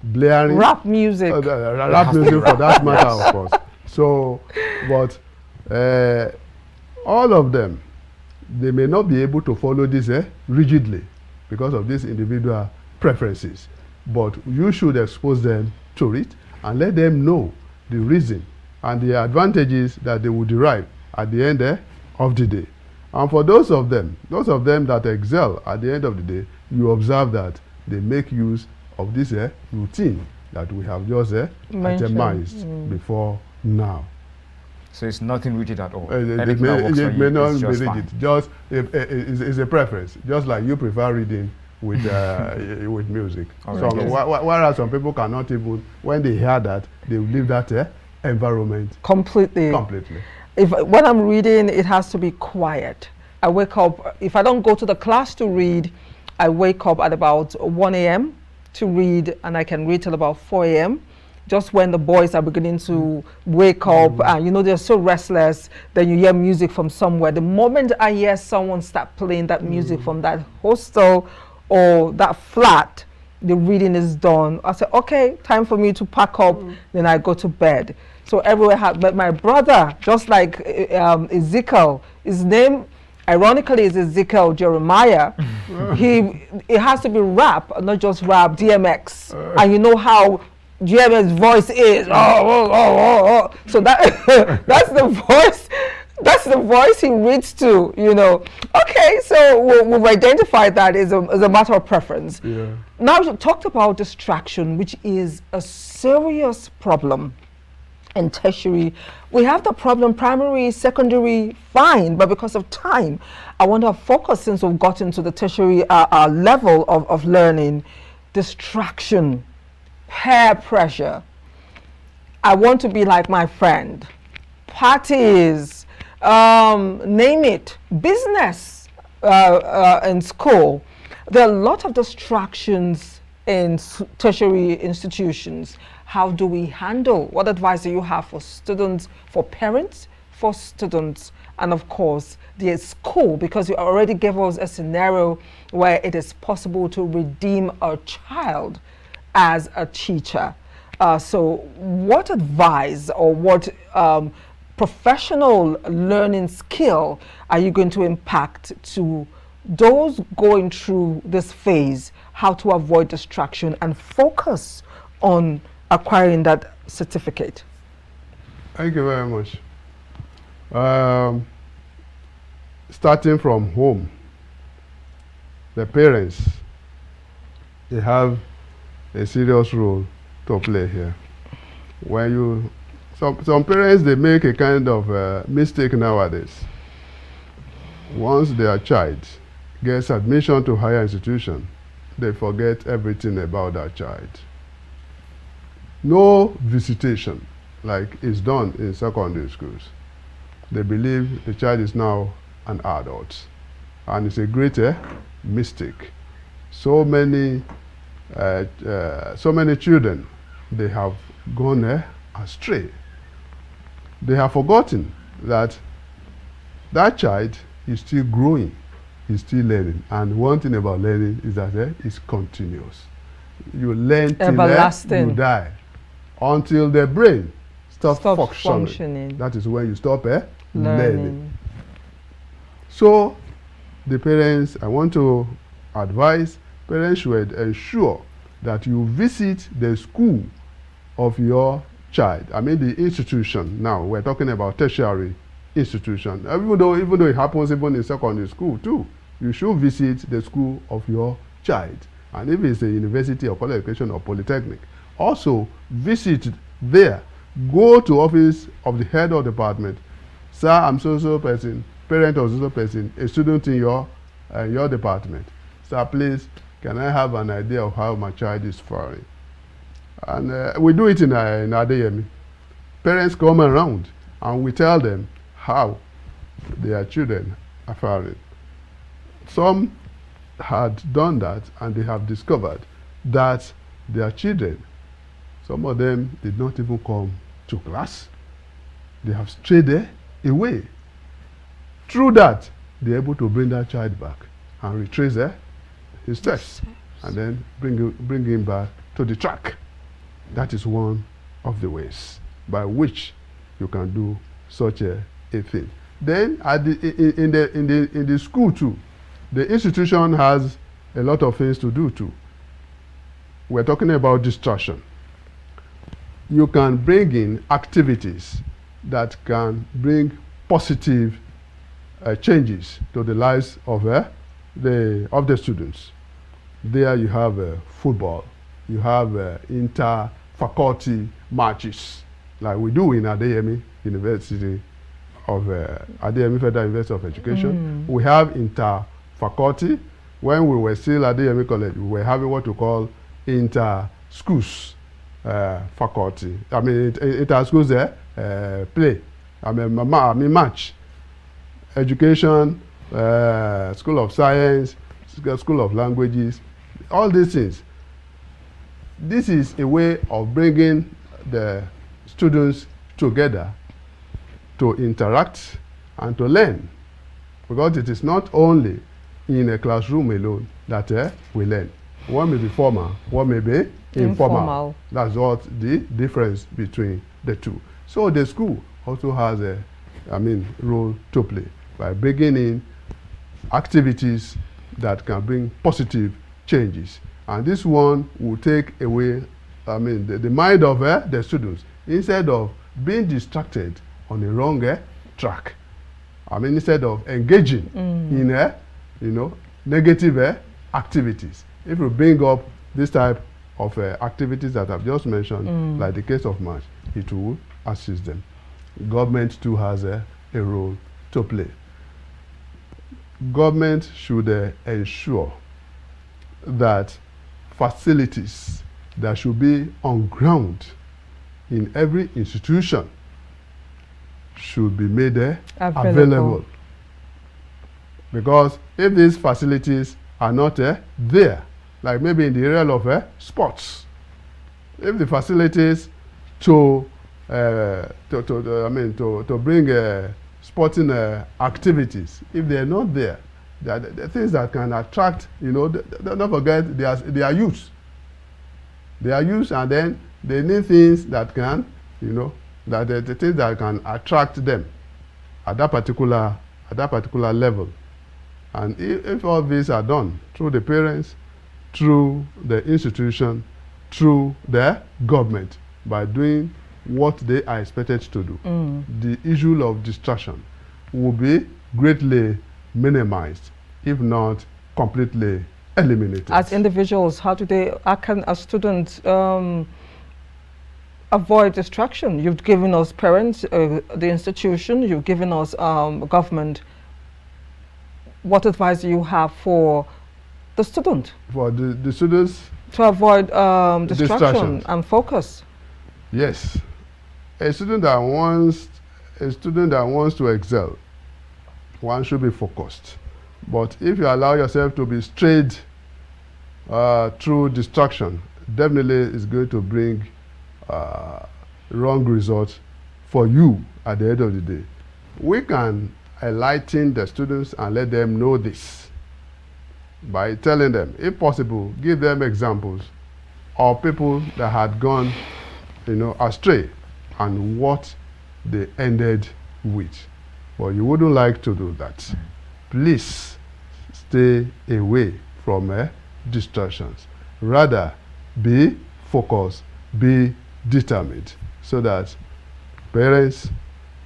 S2: blaring.
S3: Rap music.
S2: Rap music for that matter, of course. So, but all of them, they may not be able to follow this rigidly because of these individual preferences. But you should expose them to it and let them know the reason and the advantages that they will derive at the end of the day. And for those of them that excel at the end of the day, you observe that they make use of this routine that we have just itemized before now.
S1: So it's nothing rigid at all.
S2: It may not be rigid. Just it's a preference. Just like you prefer reading with with music. Whereas some people cannot even, when they hear that, they will leave that environment
S3: completely. When I'm reading, it has to be quiet. I wake up, if I don't go to the class to read, I wake up at about 1 a.m. to read, and I can read till about 4 a.m. Just when the boys are beginning to wake up and, you know, they're so restless, then you hear music from somewhere. The moment I hear someone start playing that music from that hostel or that flat, the reading is done. I say, okay, time for me to pack up, then I go to bed. So everywhere, but my brother, just like Ezekiel, his name, ironically, is Ezekiel Jeremiah. It has to be rap, not just rap, DMX. And you know how GM's voice is. So that's the voice. That's the voice he reads to, you know. Okay, so we've identified that as a matter of preference.
S2: Yeah.
S3: Now you talked about distraction, which is a serious problem in tertiary. We have the problem primary, secondary, fine, but because of time, I want to focus, since we've gotten to the tertiary level of learning, distraction, peer pressure. I want to be like my friend. Parties, name it, business in school. There are a lot of distractions in tertiary institutions. How do we handle? What advice do you have for students, for parents, for students, and of course the school? Because you already gave us a scenario where it is possible to redeem a child as a teacher. So what advice or what professional learning skill are you going to impact to those going through this phase, how to avoid distraction and focus on acquiring that certificate?
S2: Thank you very much. Starting from home, the parents, they have a serious role to play here. When you, some parents, they make a kind of mistake nowadays. Once their child gets admission to higher institution, they forget everything about that child. No visitation like is done in secondary schools. They believe the child is now an adult, and it's a greater mistake. So many children, they have gone astray. They have forgotten that that child is still growing, is still learning, and one thing about learning is that it's continuous. You learn till you die, until the brain stops functioning. That is when you stop learning. So the parents, I want to advise parents should ensure that you visit the school of your child. I mean the institution. Now we're talking about tertiary institution. Even though it happens even in secondary school too, you should visit the school of your child. And if it's a university or college education or polytechnic, also visit there. Go to office of the head of department. Sir, I'm so person, parent of so person, a student in your department. Sir, please, can I have an idea of how my child is faring? And we do it in Adeyemi. Parents come around and we tell them how their children are faring. Some had done that and they have discovered that their children, some of them did not even come to class. They have strayed away. Through that, they're able to bring that child back and retrace his steps and then bring him back to the track. That is one of the ways by which you can do such a thing. Then in the school too, the institution has a lot of things to do too. We're talking about distraction. You can bring in activities that can bring positive changes to the lives of the students. There you have football, you have inter-faculty matches, like we do in Adeyemi University of Adeyemi Federal University of Education. We have inter-faculty. When we were still at Adeyemi College, we were having what we call inter-schools faculty. I mean, inter-schools play. I mean, match. Education, School of Science, School of Languages, all these things. This is a way of bringing the students together to interact and to learn, because it is not only in a classroom alone that we learn. One may be formal, one may be informal. That's what the difference between the two. So the school also has a role to play by bringing in activities that can bring positive changes. And this one will take away the mind of the students, instead of being distracted on the wrong track. Instead of engaging in negative activities. If you bring up this type of activities that I've just mentioned, like the case of match, it will assist them. Government too has a role to play. Government should ensure that facilities that should be on ground in every institution should be made available. Because if these facilities are not there, like maybe in the area of sports, if the facilities to bring sporting activities, if they are not there, the things that can attract, don't forget they are youth. They are youth, and then they need things that can, the things that can attract them at that particular level. And if all these are done through the parents, through the institution, through the government, by doing what they are expected to do, the issue of distraction will be greatly minimized, if not completely eliminated.
S3: As individuals, how can a student avoid distraction? You've given us parents, the institution, you've given us government. What advice do you have for the student? For
S2: the students?
S3: To avoid distraction and focus.
S2: Yes. A student that wants to excel, one should be focused. But if you allow yourself to be strayed through distraction, definitely it's going to bring wrong results for you at the end of the day. We can enlighten the students and let them know this by telling them, if possible, give them examples of people that had gone astray and what they ended with. But you wouldn't like to do that. Please stay away from distractions. Rather, be focused, be determined, so that parents,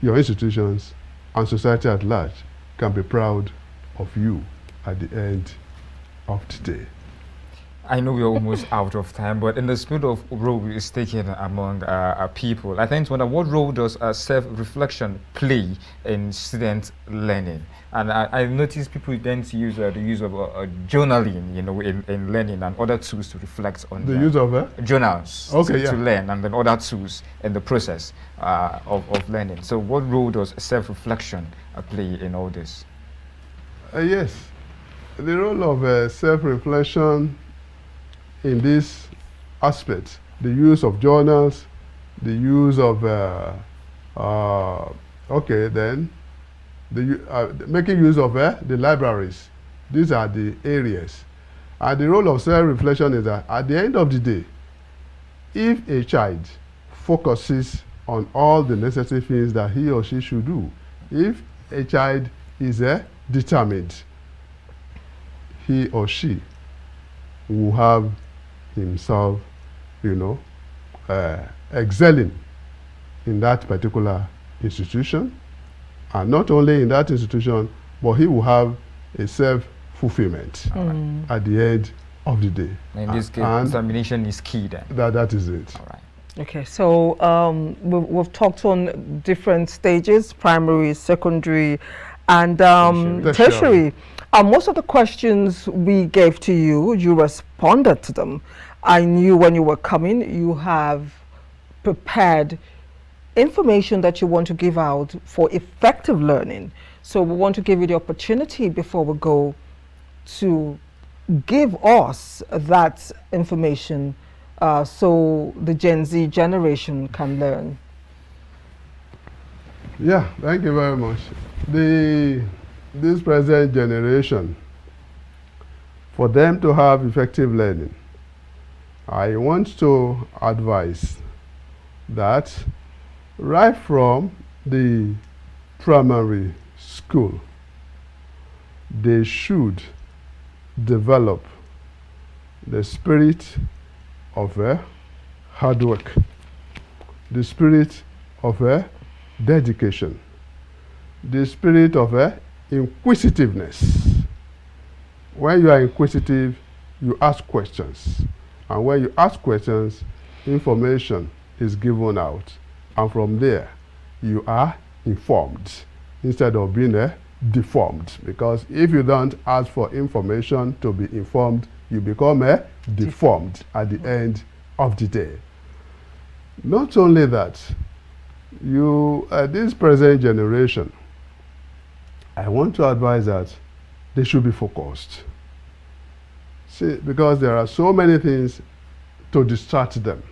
S2: your institutions, and society at large can be proud of you at the end of the day.
S1: I know we're almost out of time, but in the spirit of role is taken among our people, I think what role does self-reflection play in student learning? And I noticed people tend to use the use of journaling, in learning, and other tools to reflect on
S2: the use of
S1: journals to learn, and then other tools in the process of learning. So what role does self-reflection play in all this?
S2: Yes, the role of self-reflection in this aspect, the use of journals, the use of, making use of the libraries. These are the areas. And the role of self-reflection is that at the end of the day, if a child focuses on all the necessary things that he or she should do, if a child is determined, he or she will have himself, excelling in that particular institution, and not only in that institution, but he will have a self-fulfillment at the end of the day.
S1: In this case, examination is key then.
S2: That is it.
S1: All right.
S3: Okay, so we've talked on different stages: primary, secondary, and tertiary. Most of the questions we gave to you, you responded to them. I knew when you were coming, you have prepared information that you want to give out for effective learning. So we want to give you the opportunity before we go to give us that information so the Gen Z generation can learn.
S2: Yeah, thank you very much. This present generation, for them to have effective learning, I want to advise that right from the primary school, they should develop the spirit of hard work, the spirit of dedication, the spirit of inquisitiveness. When you are inquisitive, you ask questions. And when you ask questions, information is given out. And from there, you are informed instead of being deformed. Because if you don't ask for information to be informed, you become deformed at the end of the day. Not only that, this present generation, I want to advise that they should be focused. See, because there are so many things to distract them.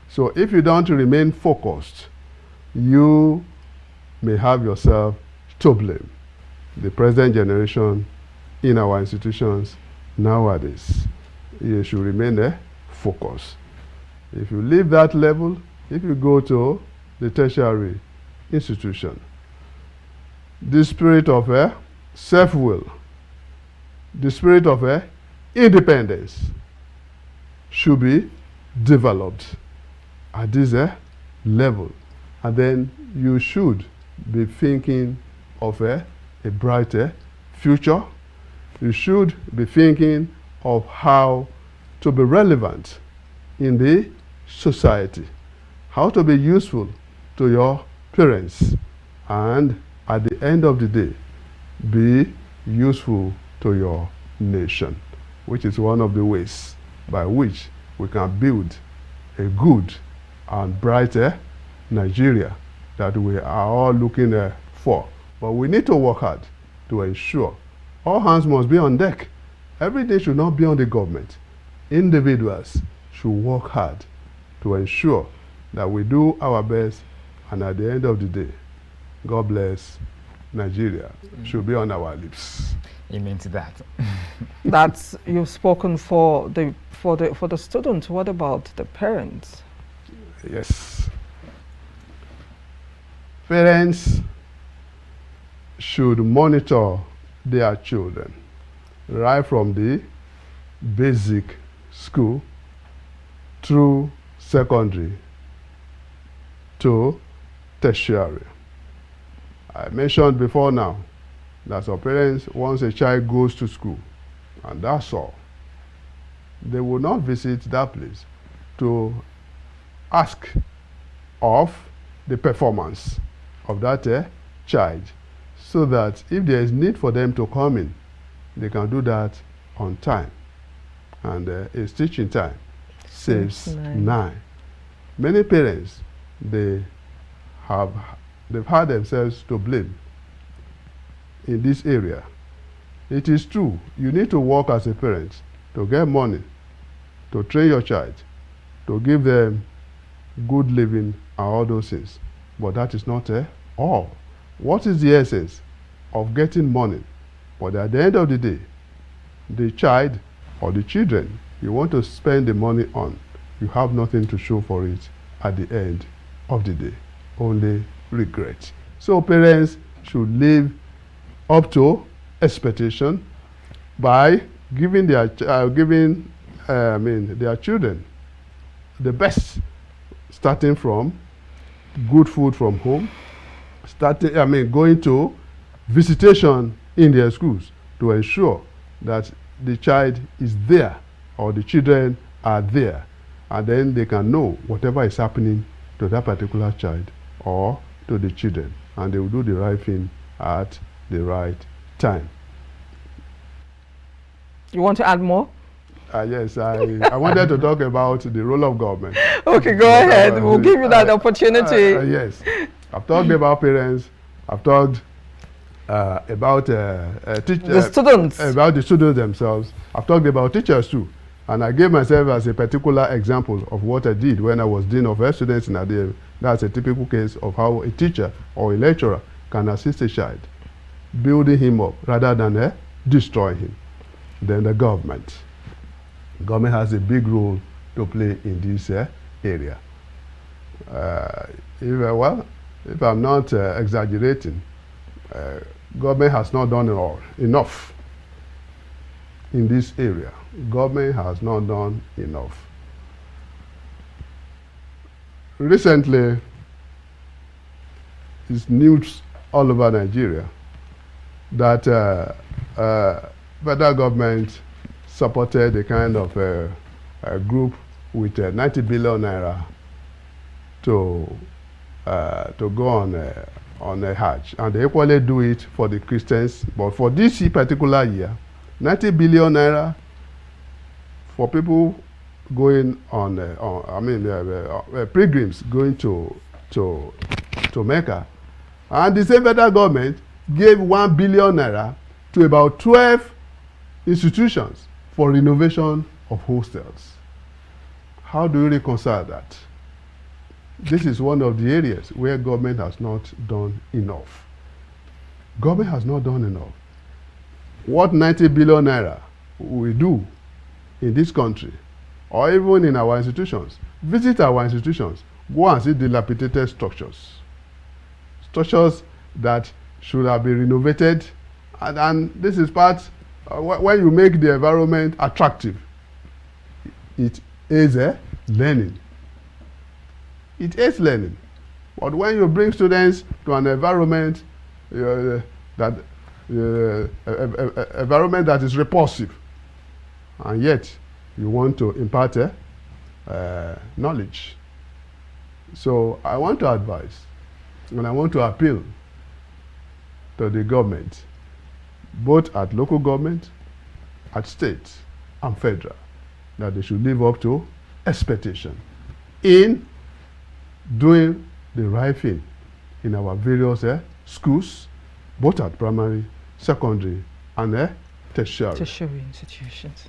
S2: So if you don't remain focused, you may have yourself to blame. The present generation in our institutions nowadays, you should remain focused. If you leave that level, if you go to the tertiary institution, the spirit of self-will, the spirit of independence should be developed at this level. And then you should be thinking of a brighter future. You should be thinking of how to be relevant in the society, how to be useful to your parents, and at the end of the day, be useful to your nation, which is one of the ways by which we can build a good and brighter Nigeria that we are all looking for. But we need to work hard to ensure all hands must be on deck. Everything should not be on the government. Individuals should work hard to ensure that we do our best, and at the end of the day, God bless Nigeria should be on our lips.
S1: Amen to that.
S3: That's, you've spoken for the students. What about the parents?
S2: Yes. Parents should monitor their children right from the basic school through secondary to tertiary. I mentioned before now that some parents, once a child goes to school, and that's all, they will not visit that place to ask of the performance of that child, so that if there is need for them to come in, they can do that on time. And it's teaching time saves 9. Many parents, they've had themselves to blame in this area. It is true, you need to work as a parent to get money to train your child, to give them good living and all those things. But that is not all. What is the essence of getting money? But at the end of the day, the child or the children you want to spend the money on, you have nothing to show for it at the end of the day. Only regret. So parents should live up to expectation by giving their their children the best, starting from good food from home, going to visitation in their schools to ensure that the child is there or the children are there, and then they can know whatever is happening to that particular child or to the children, and they will do the right thing at the right time.
S3: You want to add more?
S2: Yes, I wanted to talk about the role of government.
S3: Okay, go ahead. We'll give you that opportunity.
S2: Yes, I've talked about parents. I've talked about
S3: the students.
S2: About the students themselves. I've talked about teachers too. And I gave myself as a particular example of what I did when I was Dean of Students in Anire. That's a typical case of how a teacher or a lecturer can assist a child, building him up rather than destroying him. Then the government. Government has a big role to play in this area. If I'm not exaggerating, government has not done enough in this area. Government has not done enough. Recently, it's news all over Nigeria that federal government supported a kind of a group with 90 billion naira to go on a Hajj, and they equally do it for the Christians. But for this particular year, 90 billion naira for people going on, pilgrims going to Mecca, and the same federal government gave 1 billion naira to about 12 institutions for renovation of hostels. How do you reconcile that? This is one of the areas where government has not done enough. Government has not done enough. What 90 billion naira we do in this country, or even in our institutions, visit our institutions, go and see dilapidated structures. Structures that should have been renovated, and this is part, when you make the environment attractive, it is learning. It is learning. But when you bring students to an environment environment that is repulsive, and yet you want to impart knowledge. So I want to advise, and I want to appeal to the government, both at local government, at state and federal, that they should live up to expectation in doing the right thing in our various schools, both at primary, secondary, and tertiary
S3: institutions.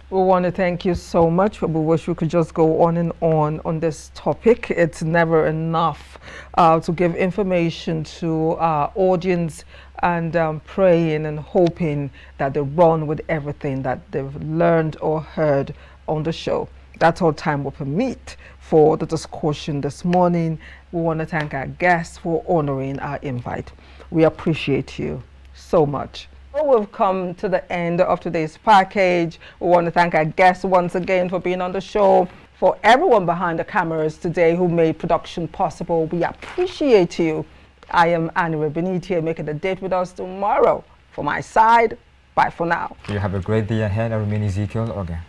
S3: We want to thank you so much. We wish we could just go on and on this topic. It's never enough to give information to our audience, and praying and hoping that they run with everything that they've learned or heard on the show. That's all time will permit for the discussion this morning. We want to thank our guests for honoring our invite. We appreciate you so much. We've come to the end of today's package. We want to thank our guests once again for being on the show. For everyone behind the cameras today who made production possible, we appreciate you. I am Anire Binitie, making a date with us tomorrow. For my side, bye for now.
S1: You have a great day ahead. I remain Ezekiel Ogar.